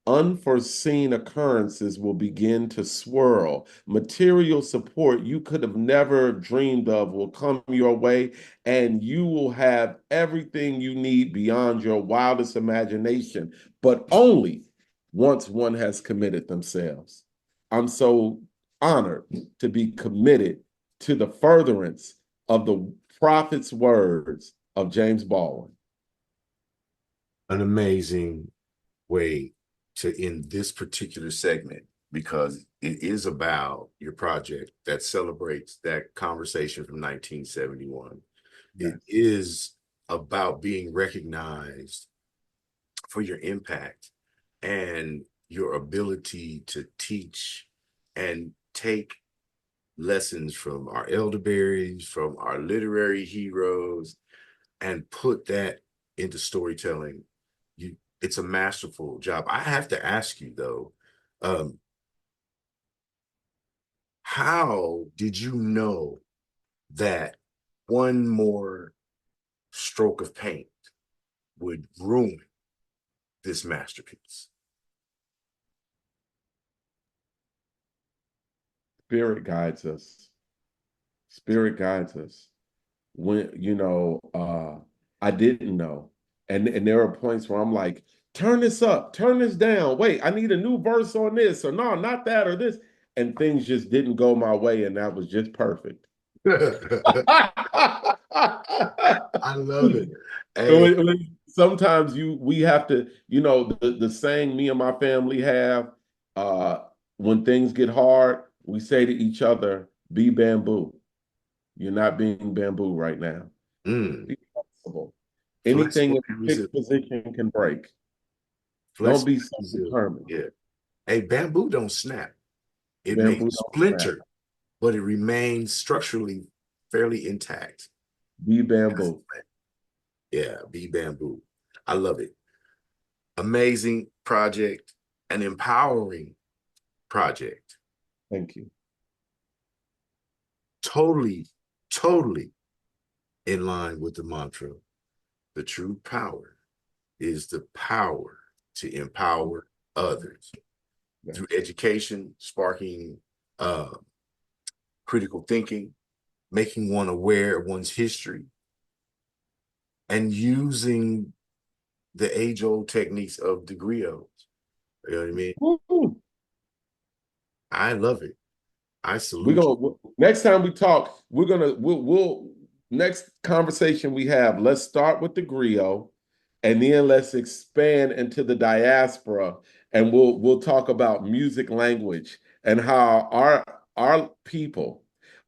unforeseen occurrences will begin to swirl. Material support you could have never dreamed of will come your way, and you will have everything you need beyond your wildest imagination, but only once one has committed themselves. I'm so honored to be committed to the furtherance of the prophet's words of James Baldwin. An amazing way to end this particular segment, because it is about your project that celebrates that conversation from 1971. It Yes. is about being recognized for your impact and your ability to teach and take lessons from our elderberries, from our literary heroes, and put that into storytelling. It's a masterful job. I have to ask you though, um, how did you know that one more stroke of paint would ruin this masterpiece? Spirit guides us. Spirit guides us. When I didn't know, and there are points where I'm like, turn this up, turn this down. Wait, I need a new verse on this, or no, not that, or this, and things just didn't go my way, and that was just perfect. I love it. Hey, Sometimes we have to, the saying me and my family have, uh, when things get hard, we say to each other, be bamboo. You're not being bamboo right now. mm, Be flexible. Anything flexible in and a fixed resilient. position can break. Don't Flexible be and resilient. self-determined. Yeah. Hey, bamboo don't snap. It may Bamboo don't snap. splinter, but it remains structurally fairly intact. Be bamboo. Yeah, be bamboo. I love it. Amazing project, an empowering project. Thank you. Totally, totally in line with the mantra. The true power is the power to empower others Yes. through education, sparking uh, critical thinking, making one aware of one's history, and using the age-old techniques of the griots. You know what I mean? Woo. I love it. I We're salute gonna next time we talk, we'll next conversation we have, let's start with the griot and then let's expand into the diaspora and we'll talk about music language and how our people,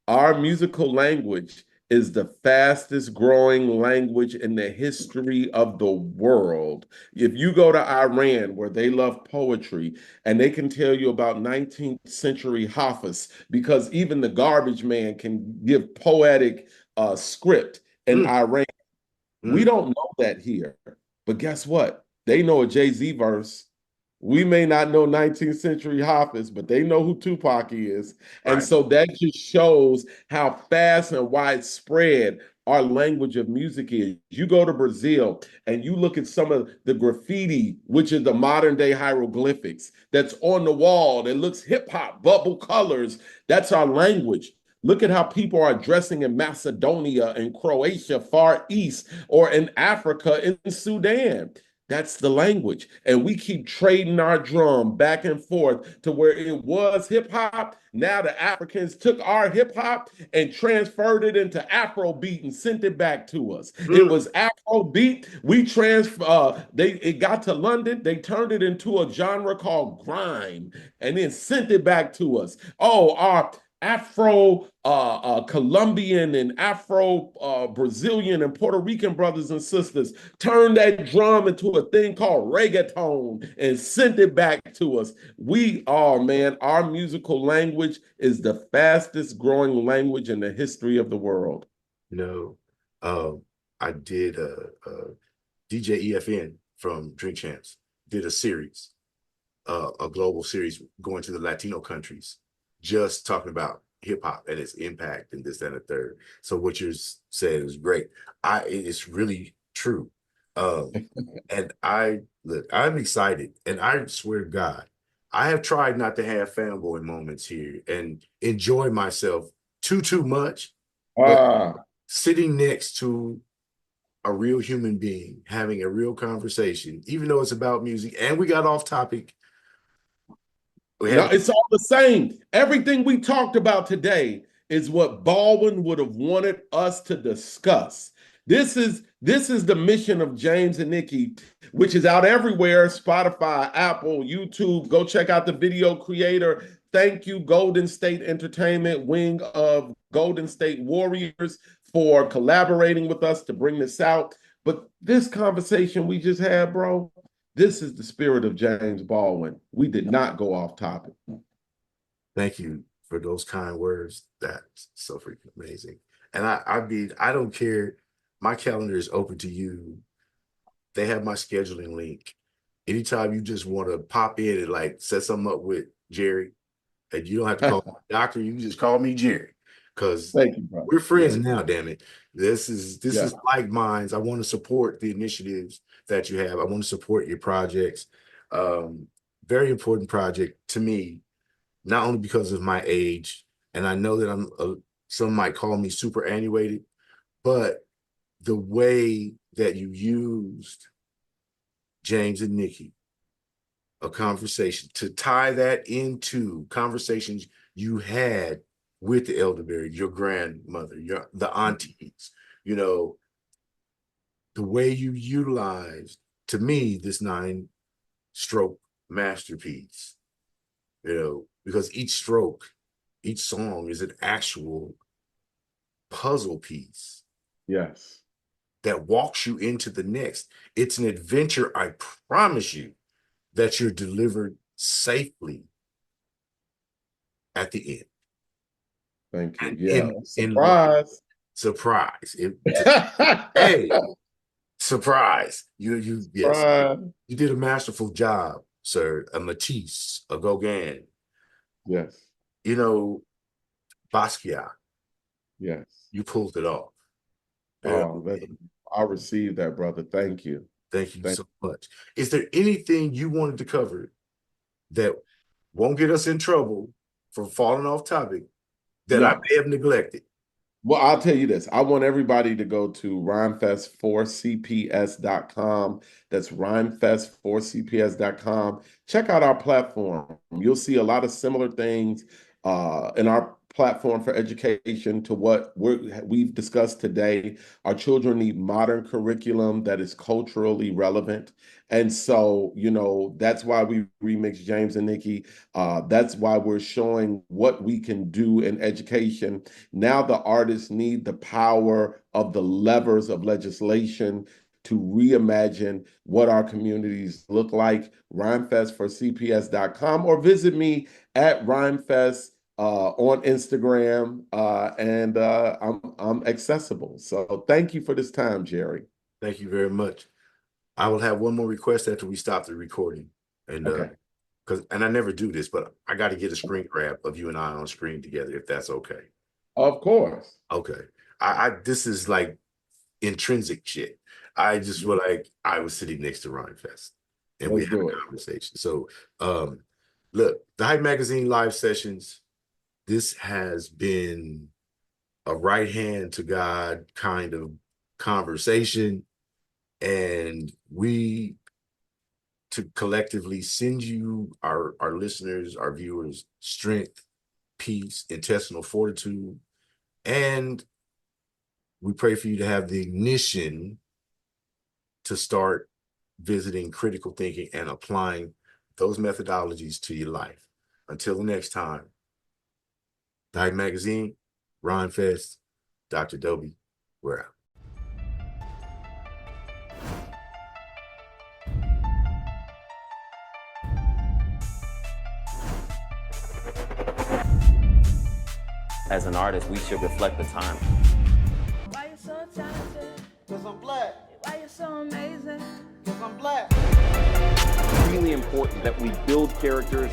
our musical language is the fastest growing language in the history of the world. If you go to Iran, where they love poetry, and they can tell you about 19th century Hafiz, because even the garbage man can give poetic script in it. Iran. We Mm, don't know that here. But guess what? They know a Jay-Z verse. We may not know 19th century Hafiz, but they know who Tupac is. And right. so that just shows how fast and widespread our language of music is. You go to Brazil and you look at some of the graffiti, which is the modern day hieroglyphics that's on the wall that looks hip hop, bubble colors. That's our language. Look at how people are dressing in Macedonia and Croatia, Far East, or in Africa, in Sudan. That's the language. And we keep trading our drum back and forth to where it was hip hop. Now the Africans took our hip hop and transferred it into Afrobeat and sent it back to us. It Mm, was Afrobeat. We it got to London. They turned it into a genre called grime and then sent it back to us. Oh, our Afro Colombian and Afro Brazilian and Puerto Rican brothers and sisters turned that drum into a thing called reggaeton and sent it back to us. Oh man, our musical language is the fastest growing language in the history of the world. you know, um, I did a DJ EFN from Drink Champs did a series, a global series going to the Latino countries, just talking about hip hop and its impact and this, that, and the third. So what you said is great. It's really true. Um, and I'm excited, and I swear to God, I have tried not to have fanboy moments here and enjoy myself too much, but Ah, sitting next to a real human being, having a real conversation, even though it's about music, and we got off topic. We no, have it's all the same. Everything we talked about today is what Baldwin would have wanted us to discuss. This is the mission of James and Nikki, which is out everywhere: Spotify, Apple, YouTube. Go check out the video creator. Thank you, Golden State Entertainment, wing of Golden State Warriors, for collaborating with us to bring this out. But this conversation we just had, bro, this is the spirit of James Baldwin. We did not go off topic. thank you for those kind words. That's so freaking amazing. And I don't care. My calendar is open to you. They have my scheduling link. Anytime you just want to pop in and like set something up with Jerry, and you don't have to call my doctor, you can just call me Jerry. Because Thank you, brother. we're friends Yes, now, damn it. This is yes. like minds. I want to support the initiatives that you have. I want to support your projects. Um, Very important project to me, not only because of my age, and I know that some might call me superannuated, but the way that you used James and Nikki, a conversation to tie that into conversations you had with the elderberry, your grandmother, the aunties, you know, the way you utilized, to me, this 9-stroke masterpiece, because each stroke, each song is an actual puzzle piece Yes. that walks you into the next. It's an adventure, I promise you, that you're delivered safely at the end. Thank you. And Yeah. in life, Surprise. surprise. Hey, surprise. Yes, Surprise. you did a masterful job, sir. A Matisse, a Gauguin, Yes. you know, Basquiat, Yes. you pulled it off. You Oh, I received that, brother. Thank you. Thank you so much. Is there anything you wanted to cover that won't get us in trouble for falling off topic that I No. may have neglected? Well, I'll tell you this. I want everybody to go to rhymefest4cps.com. That's rhymefest4cps.com. Check out our platform. You'll see a lot of similar things in our platform for education to what we've discussed today. Our children need modern curriculum that is culturally relevant. And so, that's why we remix James and Nikki. That's why we're showing what we can do in education. Now the artists need the power of the levers of legislation to reimagine what our communities look like. Rhymefest4cps.com, or visit me at Rhymefest on Instagram, and I'm accessible. So thank you for this time, Jerry. Thank you very much. I will have one more request after we stop the recording. And Okay. and I never do this, but I got to get a screen grab of you and I on screen together, if that's okay. Of course. Okay. I this is like intrinsic shit. I just feel like I was sitting next to Rhymefest and we Let's had do a it. conversation. So look, the Hype Magazine live sessions, this has been a right hand to God kind of conversation. And we to collectively send you, our listeners, our viewers, strength, peace, intestinal fortitude, and we pray for you to have the ignition to start visiting critical thinking and applying those methodologies to your life. Until the next time, the Hype Magazine, Rhymefest, Dr. Dobie, we're out. As an artist, we should reflect the time. Why you so talented? Cause I'm black. Why you so amazing? Cause I'm black. It's really important that we build characters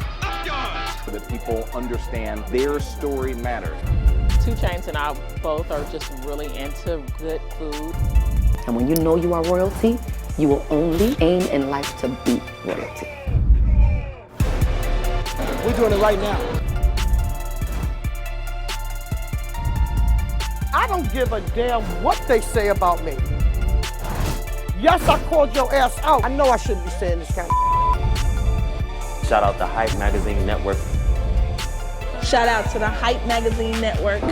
so that people understand their story matters. 2 Chainz and I both are just really into good food. And when you know you are royalty, you will only aim in life to be royalty. We're doing it right now. I don't give a damn what they say about me. Yes, I called your ass out. I know I shouldn't be saying this kind of. Shout out the Hype Magazine Network. Shout out to the Hype Magazine Network.